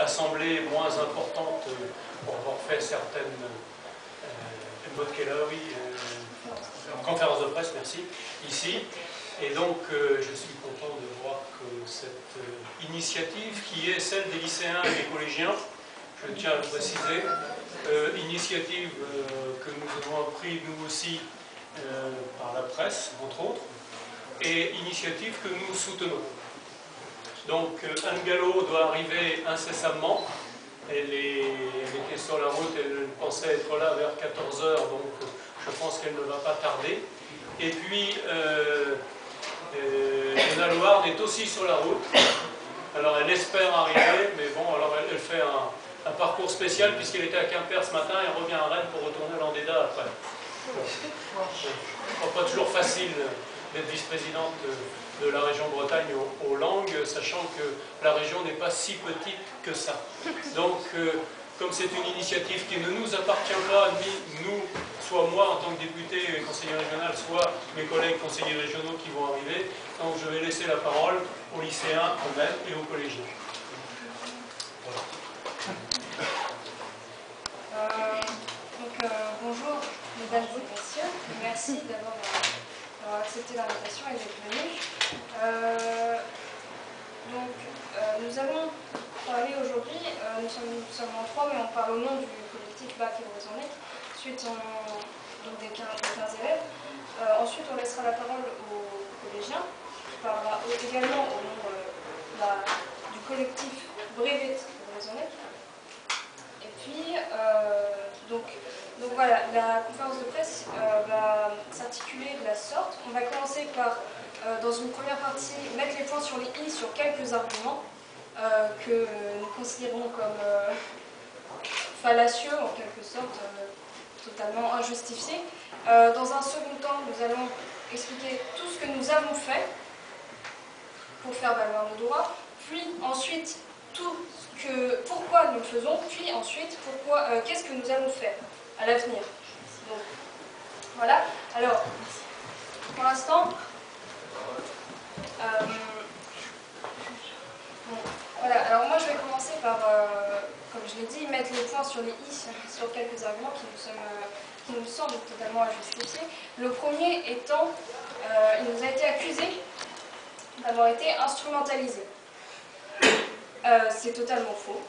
assemblée moins importante pour avoir fait certaines conférences de presse, merci, ici. Et donc, je suis content de voir que cette initiative, qui est celle des lycéens et des collégiens, je tiens à le préciser, initiative que nous avons appris nous aussi par la presse, entre autres, et initiative que nous soutenons. Donc, Anne Gallo doit arriver incessamment. Elle était sur la route, elle pensait être là vers 14 h, donc je pense qu'elle ne va pas tarder. Et puis, Anna Loire est aussi sur la route. Alors, elle espère arriver, mais bon, alors elle fait un parcours spécial puisqu'elle était à Quimper ce matin et revient à Rennes pour retourner à l'Andéda après. Ce n'est pas toujours facile d'être vice-présidente de la région Bretagne aux langues, sachant que la région n'est pas si petite que ça. Donc, comme c'est une initiative qui ne nous appartient pas, ni nous, soit moi en tant que député et conseiller régional, soit mes collègues conseillers régionaux qui vont arriver, donc je vais laisser la parole aux lycéens eux-mêmes et aux collégiens. Voilà. Bonjour mesdames et messieurs, merci d'avoir accepté l'invitation et d'être venus. Nous allons parler aujourd'hui, nous sommes seulement 3, mais on parle au nom du collectif Bac et Horizonnique. Ensuite, donc des 15 élèves. Ensuite, on laissera la parole aux collégiens, qui parlera également au nom du collectif Brevet Horizonnique. Et puis, donc voilà, la conférence de presse va s'articuler de la sorte. On va commencer par, dans une première partie, mettre les points sur les i sur quelques arguments que nous considérons comme fallacieux, en quelque sorte, totalement injustifiés. Dans un second temps, nous allons expliquer tout ce que nous avons fait pour faire valoir nos droits, puis ensuite pourquoi nous le faisons, puis ensuite qu'est-ce que nous allons faire à l'avenir. Donc voilà. Alors, pour l'instant, voilà. Alors moi, je vais commencer par, comme je l'ai dit, mettre les points sur les i sur quelques arguments qui nous semblent totalement injustifiés. Le premier étant, il nous a été accusé d'avoir été instrumentalisé. C'est totalement faux.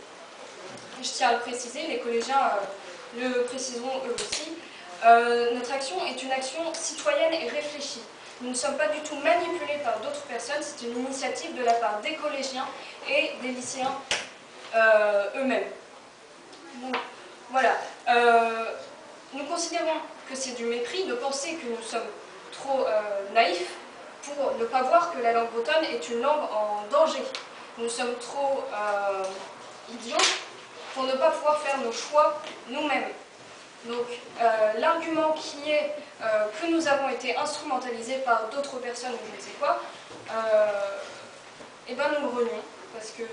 Je tiens à le préciser, les collégiens le préciseront eux aussi. Notre action est une action citoyenne et réfléchie. Nous ne sommes pas du tout manipulés par d'autres personnes, c'est une initiative de la part des collégiens et des lycéens eux-mêmes. Donc, voilà. Nous considérons que c'est du mépris de penser que nous sommes trop naïfs pour ne pas voir que la langue bretonne est une langue en danger. Nous sommes trop idiots pour ne pas pouvoir faire nos choix nous-mêmes. Donc l'argument qui est que nous avons été instrumentalisés par d'autres personnes ou je ne sais quoi, eh ben nous le renions, parce que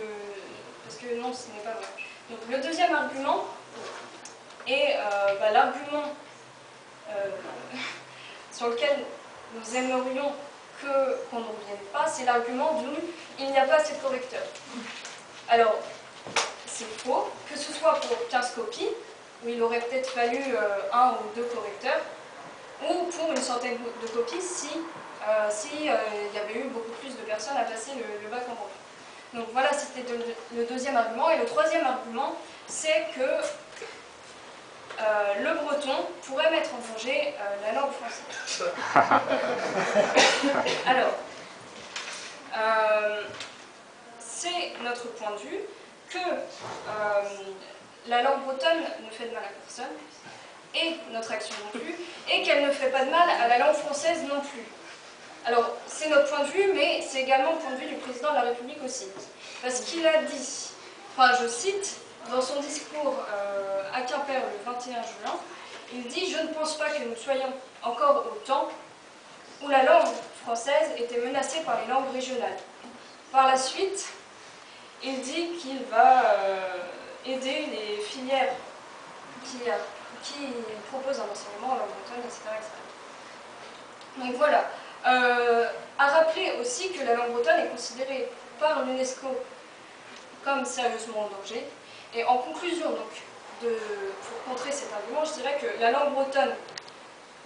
non, ce n'est pas vrai. Donc le deuxième argument est l'argument sur lequel nous aimerions qu'on ne revienne pas, c'est l'argument du « il n'y a pas assez de correcteurs ». Alors, c'est faux, que ce soit pour 15 copies, où il aurait peut-être fallu 1 ou 2 correcteurs, ou pour une centaine de copies si il y avait eu beaucoup plus de personnes à passer le bac en brevet. Donc voilà, c'était le deuxième argument. Et le troisième argument, c'est que le breton pourrait mettre en danger la langue française. Alors, c'est notre point de vue que la langue bretonne ne fait de mal à personne, et notre action non plus, et qu'elle ne fait pas de mal à la langue française non plus. Alors, c'est notre point de vue, mais c'est également le point de vue du président de la République aussi. Parce qu'il a dit, enfin je cite, dans son discours à Quimper le 21 juin, il dit « Je ne pense pas que nous soyons encore au temps où la langue française était menacée par les langues régionales. » Par la suite, il dit qu'il va aider les filières qui proposent un enseignement en langue bretonne, etc., etc. Donc voilà. À rappeler aussi que la langue bretonne est considérée par l'UNESCO comme sérieusement en danger. Et en conclusion, donc, pour contrer cet argument, je dirais que la langue bretonne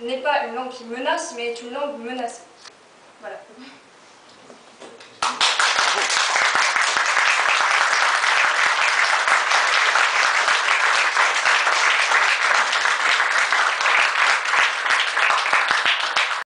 n'est pas une langue qui menace, mais est une langue menacée. Voilà.